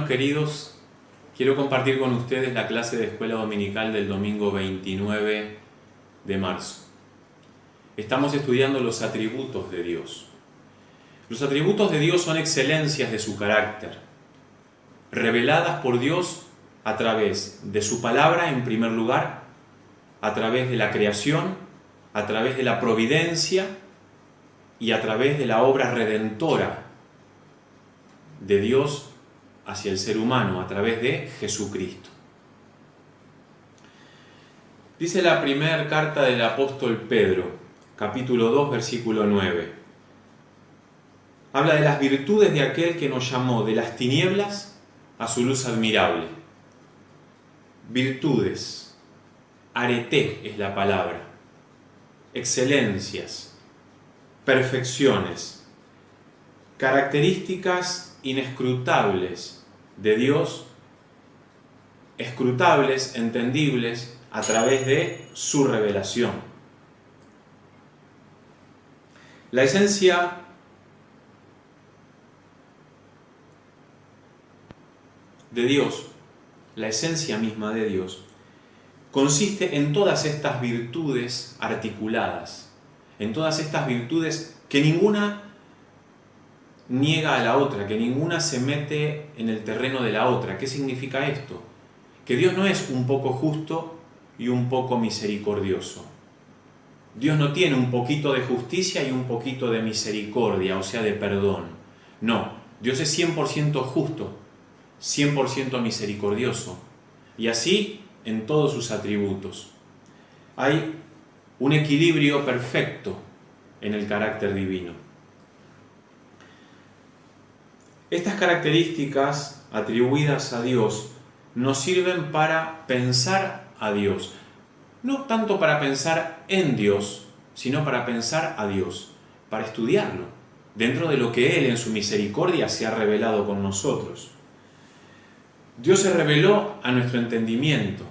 queridos, quiero compartir con ustedes la clase de escuela dominical del domingo 29 de marzo. Estamos estudiando los atributos de Dios. Los atributos de Dios son excelencias de su carácter, reveladas por Dios a través de su palabra en primer lugar, a través de la creación, a través de la providencia y a través de la obra redentora de Dios hacia el ser humano, a través de Jesucristo. Dice la primera carta del apóstol Pedro, capítulo 2, versículo 9. Habla de las virtudes de aquel que nos llamó de las tinieblas a su luz admirable. Virtudes, arete es la palabra, excelencias, perfecciones, características inescrutables de Dios, escrutables, entendibles a través de su revelación. La esencia de Dios, la esencia misma de Dios, consiste en todas estas virtudes articuladas, en todas estas virtudes que ninguna niega a la otra, que ninguna se mete en el terreno de la otra. ¿Qué significa esto? Que Dios no es un poco justo y un poco misericordioso. Dios no tiene un poquito de justicia y un poquito de misericordia, o sea, de perdón. No, Dios es 100% justo, 100% misericordioso, y así en todos sus atributos. Hay un equilibrio perfecto en el carácter divino. Estas características atribuidas a Dios nos sirven para pensar a Dios. No tanto para pensar en Dios, sino para pensar a Dios, para estudiarlo, dentro de lo que Él en su misericordia se ha revelado con nosotros. Dios se reveló a nuestro entendimiento,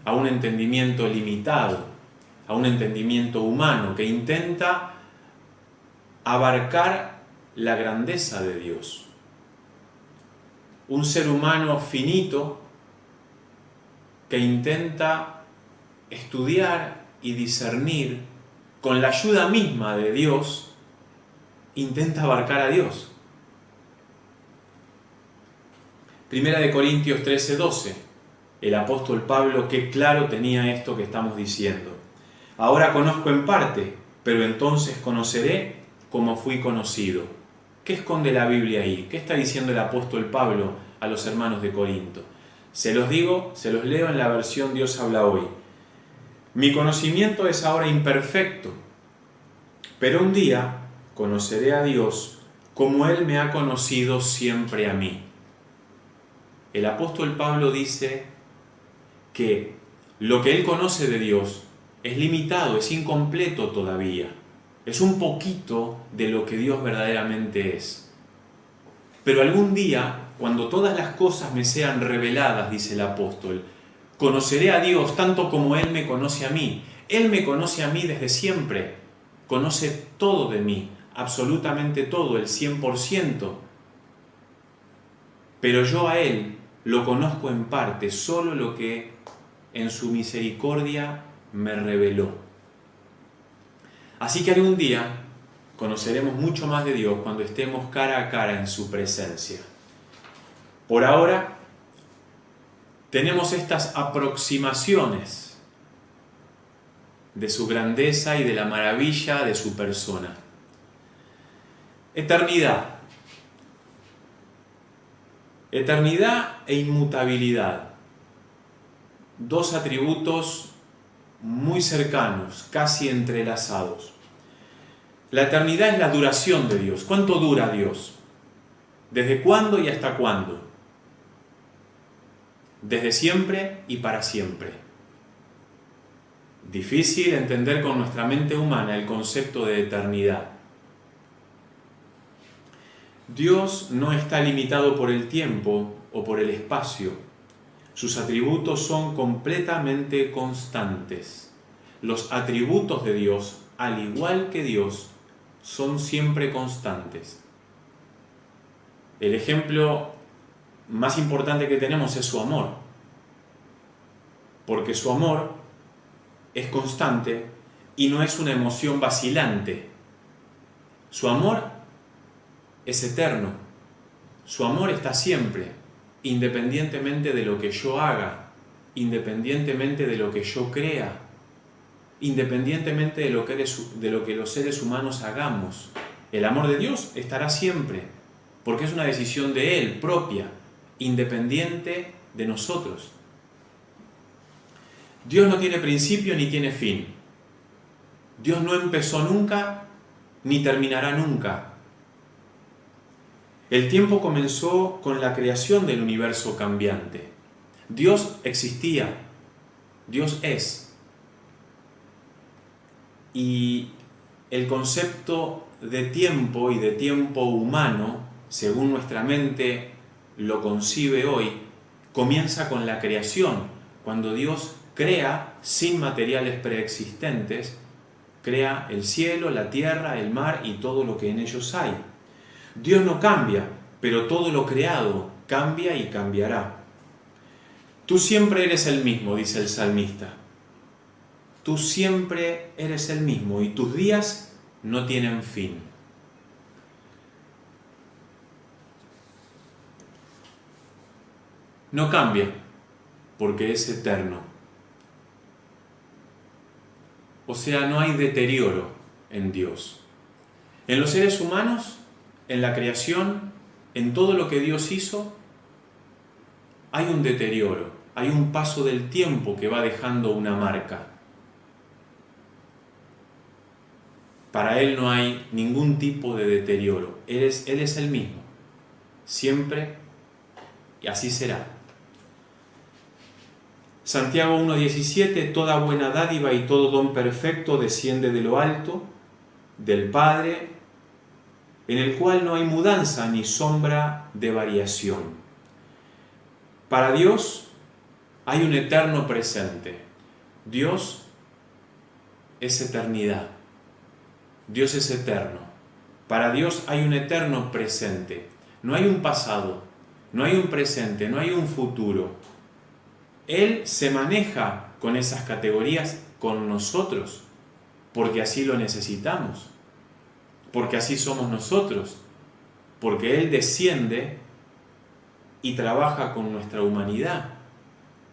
a un entendimiento limitado, a un entendimiento humano que intenta abarcar la grandeza de Dios. Un ser humano finito que intenta estudiar y discernir con la ayuda misma de Dios, intenta abarcar a Dios. Primera de Corintios 13:12, el apóstol Pablo, qué claro tenía esto que estamos diciendo. Ahora conozco en parte, pero entonces conoceré como fui conocido. ¿Qué esconde la Biblia ahí? ¿Qué está diciendo el apóstol Pablo a los hermanos de Corinto? Se los digo, se los leo en la versión Dios habla hoy. Mi conocimiento es ahora imperfecto, pero un día conoceré a Dios como Él me ha conocido siempre a mí. El apóstol Pablo dice que lo que él conoce de Dios es limitado, es incompleto todavía. Es un poquito de lo que Dios verdaderamente es. Pero algún día, cuando todas las cosas me sean reveladas, dice el apóstol, conoceré a Dios tanto como Él me conoce a mí. Él me conoce a mí desde siempre. Conoce todo de mí, absolutamente todo, el 100%. Pero yo a Él lo conozco en parte, solo lo que en su misericordia me reveló. Así que algún día conoceremos mucho más de Dios cuando estemos cara a cara en su presencia. Por ahora, tenemos estas aproximaciones de su grandeza y de la maravilla de su persona. Eternidad. Eternidad e inmutabilidad. Dos atributos muy cercanos, casi entrelazados. La eternidad es la duración de Dios. ¿Cuánto dura Dios? ¿Desde cuándo y hasta cuándo? Desde siempre y para siempre. Difícil entender con nuestra mente humana el concepto de eternidad. Dios no está limitado por el tiempo o por el espacio. Sus atributos son completamente constantes. Los atributos de Dios, al igual que Dios, son siempre constantes. El ejemplo más importante que tenemos es su amor, porque su amor es constante y no es una emoción vacilante. Su amor es eterno, su amor está siempre, independientemente de lo que yo haga, independientemente de lo que yo crea, independientemente de lo que los seres humanos hagamos. El amor de Dios estará siempre, porque es una decisión de Él, propia, independiente de nosotros. Dios no tiene principio ni tiene fin. Dios no empezó nunca ni terminará nunca. El tiempo comenzó con la creación del universo cambiante. Dios existía, Dios es. Y el concepto de tiempo y de tiempo humano, según nuestra mente lo concibe hoy, comienza con la creación, cuando Dios crea sin materiales preexistentes, crea el cielo, la tierra, el mar y todo lo que en ellos hay. Dios no cambia, pero todo lo creado cambia y cambiará. Tú siempre eres el mismo, dice el salmista. Tú siempre eres el mismo y tus días no tienen fin. No cambia, porque es eterno. O sea, no hay deterioro en Dios. En los seres humanos, en la creación, en todo lo que Dios hizo, hay un deterioro, hay un paso del tiempo que va dejando una marca. Para Él no hay ningún tipo de deterioro. Él es el mismo, siempre, y así será. Santiago 1:17, toda buena dádiva y todo don perfecto desciende de lo alto, del Padre, en el cual no hay mudanza ni sombra de variación. Para Dios hay un eterno presente. Dios es eternidad. Dios es eterno. Para Dios hay un eterno presente. No hay un pasado, no hay un presente, no hay un futuro. Él se maneja con esas categorías con nosotros, porque así lo necesitamos, porque así somos nosotros, porque Él desciende y trabaja con nuestra humanidad,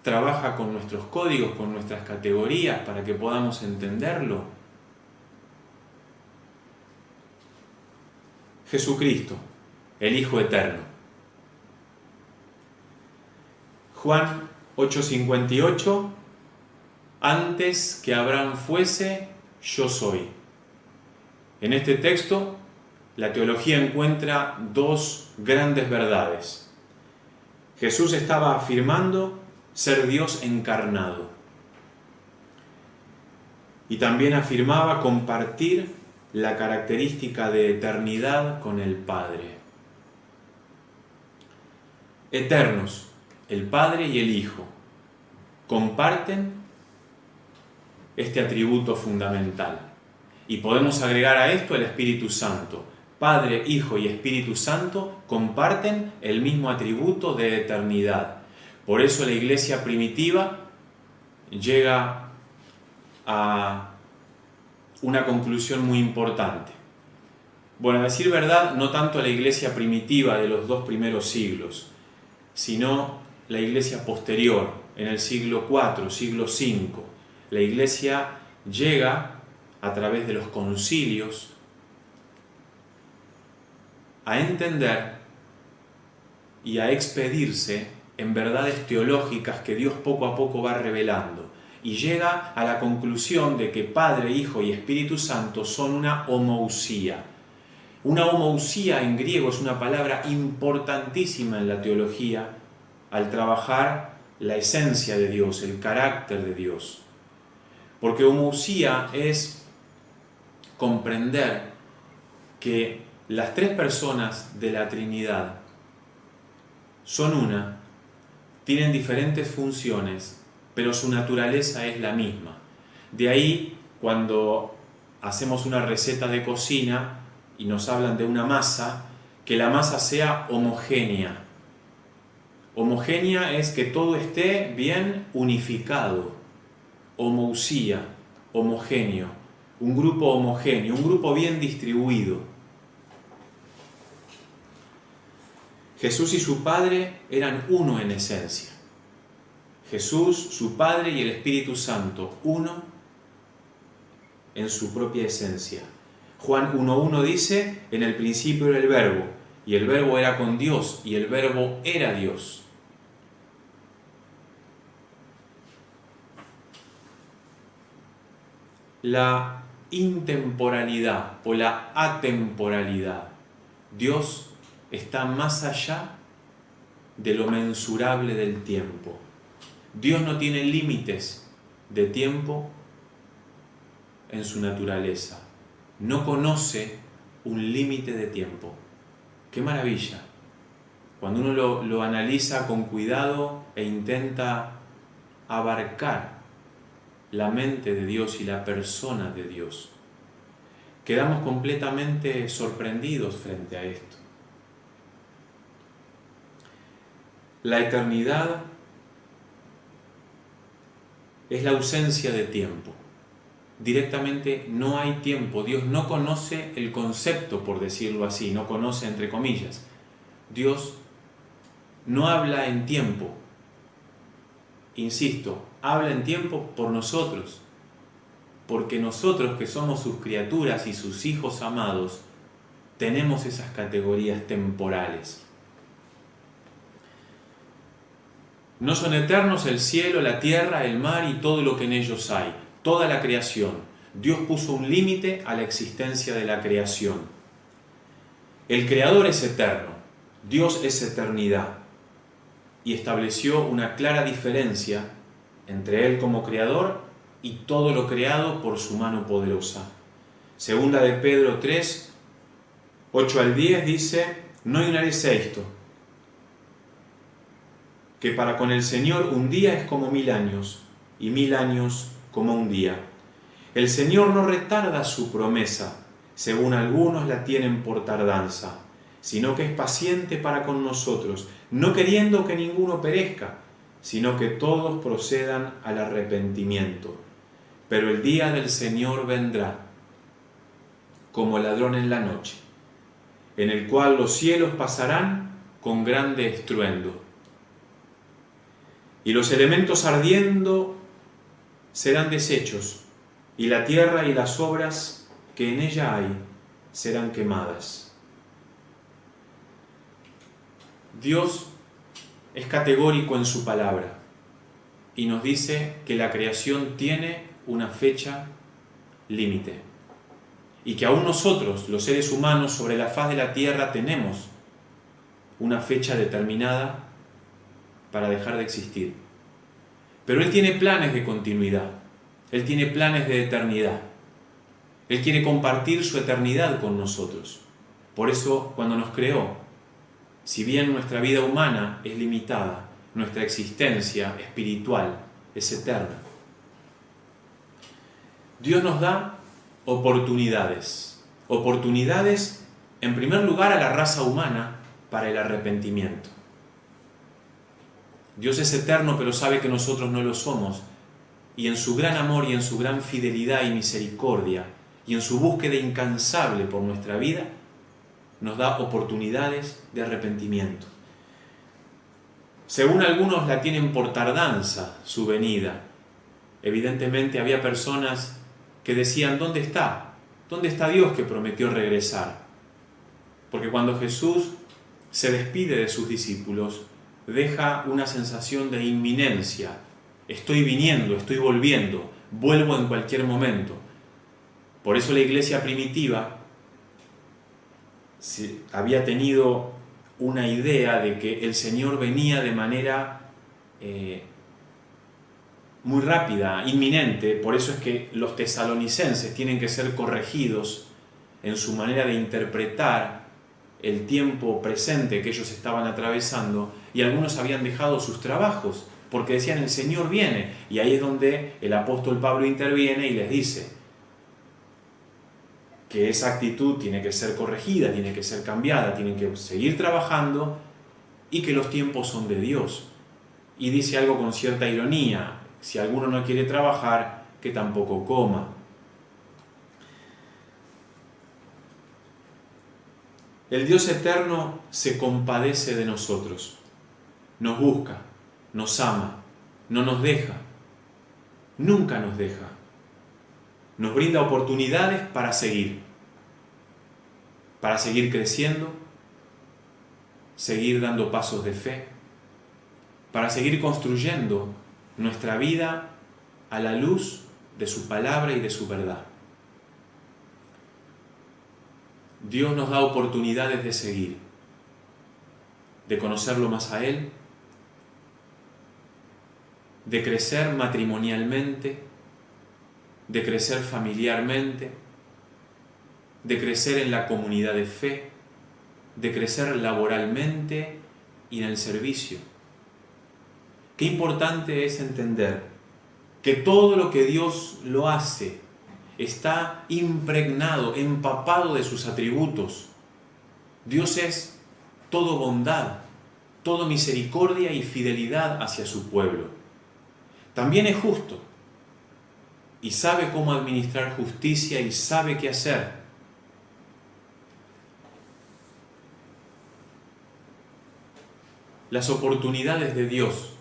trabaja con nuestros códigos, con nuestras categorías, para que podamos entenderlo. Jesucristo, el Hijo Eterno. Juan 8:58, antes que Abraham fuese, yo soy. En este texto, la teología encuentra dos grandes verdades. Jesús estaba afirmando ser Dios encarnado. Y también afirmaba compartir la característica de eternidad con el Padre. Eternos, el Padre y el Hijo comparten este atributo fundamental. Y podemos agregar a esto el Espíritu Santo. Padre, Hijo y Espíritu Santo comparten el mismo atributo de eternidad. Por eso la iglesia primitiva llega a una conclusión muy importante. Bueno, a decir verdad, no tanto la iglesia primitiva de los 2 primeros siglos, sino la iglesia posterior, en el siglo IV, siglo V. La iglesia llega, a través de los concilios, a entender y a expedirse en verdades teológicas que Dios poco a poco va revelando. Y llega a la conclusión de que Padre, Hijo y Espíritu Santo son una homousía. Una homousía en griego es una palabra importantísima en la teología al trabajar la esencia de Dios, el carácter de Dios. Porque homousía es comprender que las 3 personas de la Trinidad son una, tienen diferentes funciones, pero su naturaleza es la misma. De ahí, cuando hacemos una receta de cocina y nos hablan de una masa, que la masa sea homogénea, Homogénea es que todo esté bien unificado. Homousía, homogéneo. Un grupo homogéneo, un grupo bien distribuido. Jesús y su Padre eran uno en esencia. Jesús, su Padre y el Espíritu Santo, uno en su propia esencia. Juan 1.1 dice, en el principio era el Verbo, y el Verbo era con Dios, y el Verbo era Dios. La intemporalidad o la atemporalidad. Dios está más allá de lo mensurable del tiempo. Dios no tiene límites de tiempo en su naturaleza. No conoce un límite de tiempo. ¡Qué maravilla! Cuando uno lo analiza con cuidado e intenta abarcar la mente de Dios y la persona de Dios, quedamos completamente sorprendidos frente a esto. La eternidad es la ausencia de tiempo. Directamente no hay tiempo. Dios no conoce el concepto, por decirlo así, no conoce entre comillas. Dios no habla en tiempo. Insisto, habla en tiempo por nosotros, porque nosotros que somos sus criaturas y sus hijos amados, tenemos esas categorías temporales. No son eternos el cielo, la tierra, el mar y todo lo que en ellos hay, toda la creación. Dios puso un límite a la existencia de la creación. El Creador es eterno, Dios es eternidad, y estableció una clara diferencia entre Él como Creador y todo lo creado por su mano poderosa. Segunda de Pedro 3, 8 al 10 dice, no ignoréis esto, que para con el Señor un día es como 1000 años, y 1000 años como un día. El Señor no retarda su promesa, según algunos la tienen por tardanza, sino que es paciente para con nosotros, no queriendo que ninguno perezca, sino que todos procedan al arrepentimiento. Pero el día del Señor vendrá, como ladrón en la noche, en el cual los cielos pasarán con grande estruendo, y los elementos ardiendo serán deshechos, y la tierra y las obras que en ella hay serán quemadas. Dios es categórico en su palabra y nos dice que la creación tiene una fecha límite y que aún nosotros, los seres humanos sobre la faz de la tierra, tenemos una fecha determinada para dejar de existir. Pero Él tiene planes de continuidad, Él tiene planes de eternidad, Él quiere compartir su eternidad con nosotros. Por eso, cuando nos creó, si bien nuestra vida humana es limitada, nuestra existencia espiritual es eterna. Dios nos da oportunidades. Oportunidades, en primer lugar, a la raza humana para el arrepentimiento. Dios es eterno, pero sabe que nosotros no lo somos. Y en su gran amor y en su gran fidelidad y misericordia, y en su búsqueda incansable por nuestra vida, nos da oportunidades de arrepentimiento. Según algunos la tienen por tardanza su venida. Evidentemente había personas que decían, ¿dónde está? ¿Dónde está Dios que prometió regresar? Porque cuando Jesús se despide de sus discípulos, deja una sensación de inminencia. Estoy viniendo, estoy volviendo, vuelvo en cualquier momento. Por eso la iglesia primitiva había tenido una idea de que el Señor venía de manera muy rápida, inminente. Por eso es que los tesalonicenses tienen que ser corregidos en su manera de interpretar el tiempo presente que ellos estaban atravesando, y algunos habían dejado sus trabajos porque decían el Señor viene, y ahí es donde el apóstol Pablo interviene y les dice que esa actitud tiene que ser corregida, tiene que ser cambiada, tienen que seguir trabajando y que los tiempos son de Dios. Y dice algo con cierta ironía: si alguno no quiere trabajar, que tampoco coma. El Dios eterno se compadece de nosotros, nos busca, nos ama, no nos deja, nunca nos deja. Nos brinda oportunidades para seguir creciendo, seguir dando pasos de fe, para seguir construyendo nuestra vida a la luz de su palabra y de su verdad. Dios nos da oportunidades de seguir, de conocerlo más a Él, de crecer matrimonialmente, de crecer familiarmente, de crecer en la comunidad de fe, de crecer laboralmente y en el servicio. Qué importante es entender que todo lo que Dios lo hace está impregnado, empapado de sus atributos. Dios es todo bondad, todo misericordia y fidelidad hacia su pueblo. También es justo y sabe cómo administrar justicia y sabe qué hacer. Las oportunidades de Dios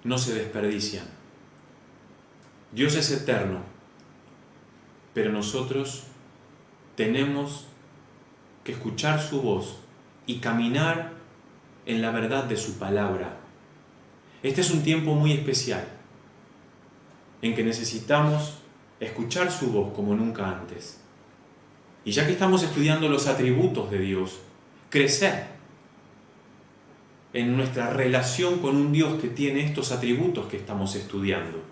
no se desperdician. Dios es eterno, pero nosotros tenemos que escuchar su voz y caminar en la verdad de su palabra. Este es un tiempo muy especial, en que necesitamos escuchar su voz como nunca antes. Y ya que estamos estudiando los atributos de Dios, crecer en nuestra relación con un Dios que tiene estos atributos que estamos estudiando.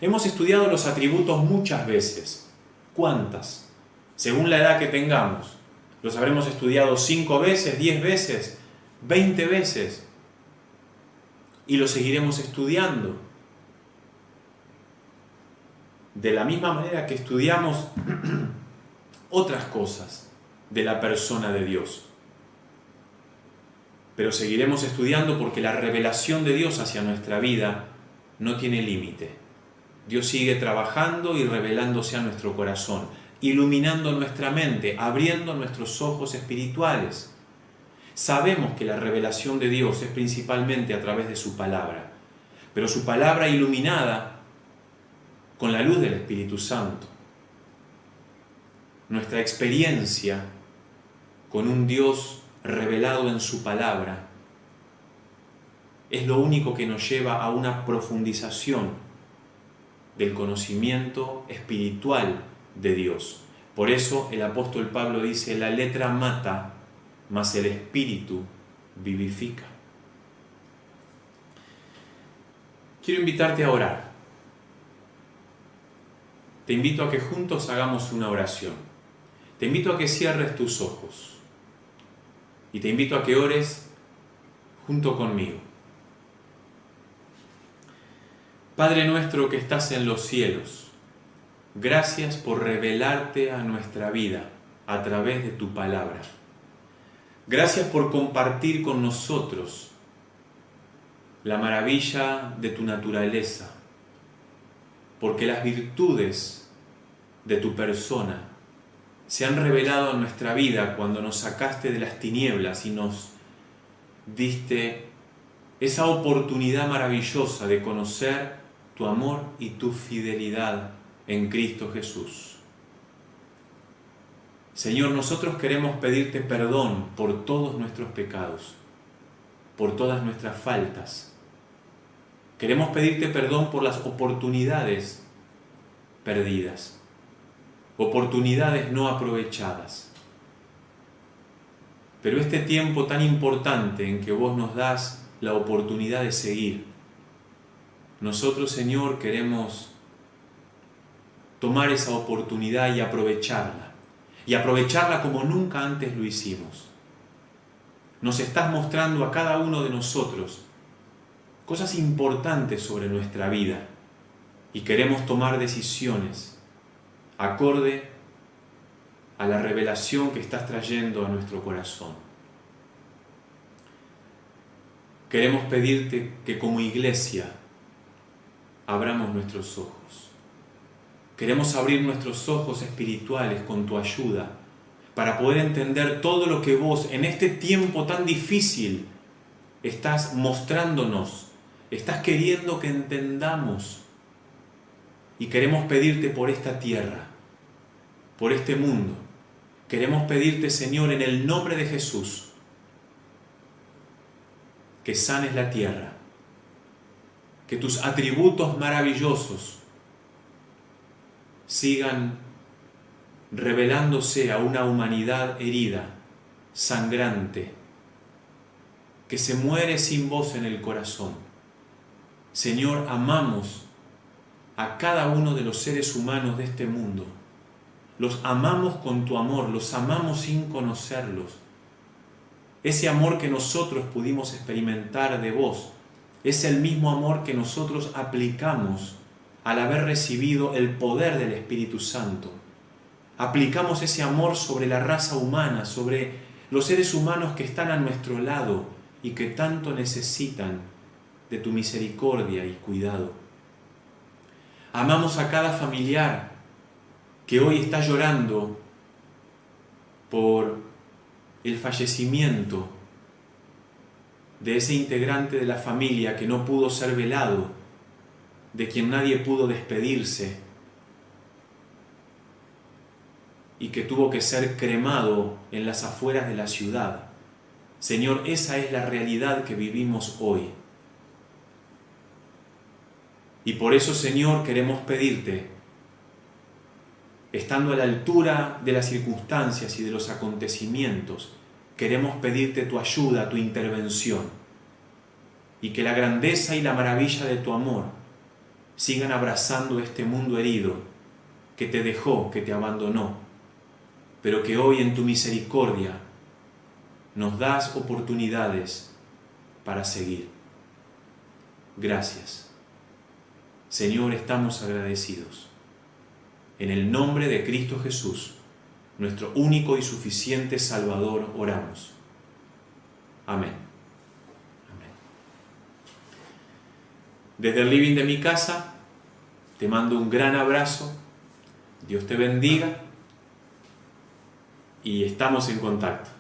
Hemos estudiado los atributos muchas veces. ¿Cuántas? Según la edad que tengamos. Los habremos estudiado 5 veces, 10 veces, 20 veces. Y los seguiremos estudiando. De la misma manera que estudiamos otras cosas de la persona de Dios. Pero seguiremos estudiando porque la revelación de Dios hacia nuestra vida no tiene límite. Dios sigue trabajando y revelándose a nuestro corazón, iluminando nuestra mente, abriendo nuestros ojos espirituales. Sabemos que la revelación de Dios es principalmente a través de su palabra, pero su palabra iluminada con la luz del Espíritu Santo. Nuestra experiencia con un Dios revelado en su palabra es lo único que nos lleva a una profundización del conocimiento espiritual de Dios. Por eso el apóstol Pablo dice: la letra mata, mas el espíritu vivifica. Quiero invitarte a orar. Te invito a que juntos hagamos una oración. Te invito a que cierres tus ojos. Y te invito a que ores junto conmigo. Padre nuestro que estás en los cielos, gracias por revelarte a nuestra vida a través de tu palabra. Gracias por compartir con nosotros la maravilla de tu naturaleza, porque las virtudes de tu persona se han revelado en nuestra vida cuando nos sacaste de las tinieblas y nos diste esa oportunidad maravillosa de conocer tu amor y tu fidelidad en Cristo Jesús. Señor, nosotros queremos pedirte perdón por todos nuestros pecados, por todas nuestras faltas. Queremos pedirte perdón por las oportunidades perdidas, oportunidades no aprovechadas. Pero este tiempo tan importante en que vos nos das la oportunidad de seguir, nosotros, Señor, queremos tomar esa oportunidad y aprovecharla como nunca antes lo hicimos. Nos estás mostrando a cada uno de nosotros cosas importantes sobre nuestra vida y queremos tomar decisiones acorde a la revelación que estás trayendo a nuestro corazón. queremos pedirte que como iglesia abramos nuestros ojos. Queremos abrir nuestros ojos espirituales con tu ayuda para poder entender todo lo que vos en este tiempo tan difícil estás mostrándonos, estás queriendo que entendamos. Y queremos pedirte por esta tierra, por este mundo. Queremos pedirte, Señor, en el nombre de Jesús, que sanes la tierra, que tus atributos maravillosos sigan revelándose a una humanidad herida, sangrante, que se muere sin voz en el corazón. Señor, amamos a cada uno de los seres humanos de este mundo. Los amamos con tu amor, los amamos sin conocerlos. Ese amor que nosotros pudimos experimentar de vos es el mismo amor que nosotros aplicamos al haber recibido el poder del Espíritu Santo. Aplicamos ese amor sobre la raza humana, sobre los seres humanos que están a nuestro lado y que tanto necesitan de tu misericordia y cuidado. Amamos a cada familiar que hoy está llorando por el fallecimiento de ese integrante de la familia que no pudo ser velado, de quien nadie pudo despedirse y que tuvo que ser cremado en las afueras de la ciudad. Señor, esa es la realidad que vivimos hoy. Y por eso, Señor, queremos pedirte, estando a la altura de las circunstancias y de los acontecimientos, queremos pedirte tu ayuda, tu intervención, y que la grandeza y la maravilla de tu amor sigan abrazando este mundo herido que te dejó, que te abandonó, pero que hoy en tu misericordia nos das oportunidades para seguir. Gracias. Señor, estamos agradecidos. En el nombre de Cristo Jesús, nuestro único y suficiente Salvador, oramos. Amén. Amén. Desde el living de mi casa, te mando un gran abrazo. Dios te bendiga y estamos en contacto.